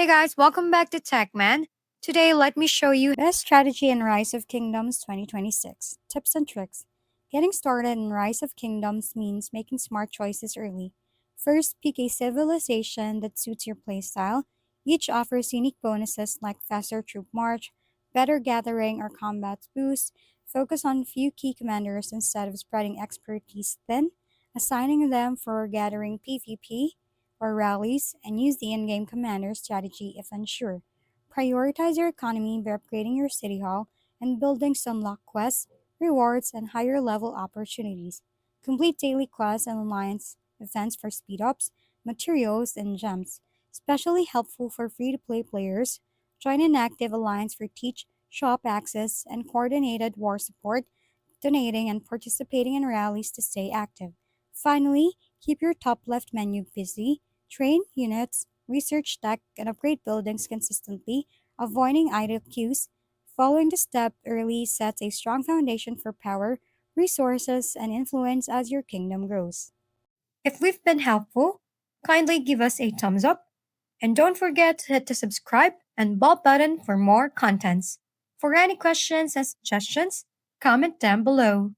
Hey guys, welcome back to TechMan. Today, let me show you Best Strategy in Rise of Kingdoms 2026 Tips and Tricks. Getting started in Rise of Kingdoms means making smart choices early. First, pick a civilization that suits your playstyle. Each offers unique bonuses like faster troop march, better gathering, or combat boost. Focus on few key commanders instead of spreading expertise thin, assigning them for gathering PvP or rallies, and use the in-game commander strategy if unsure. Prioritize your economy by upgrading your city hall and buildings to unlock quests, rewards, and higher level opportunities. Complete daily quests and alliance events for speed ups, materials, and gems. Especially helpful for free-to-play players. Join an active alliance for teach, shop access, and coordinated war support, donating and participating in rallies to stay active. Finally, keep your top left menu busy. Train units, research tech, and upgrade buildings consistently, avoiding idle queues. Following the step early sets a strong foundation for power, resources, and influence as your kingdom grows. If we've been helpful, kindly give us a thumbs up and don't forget to hit the subscribe and bell button for more contents. For any questions and suggestions, comment down below.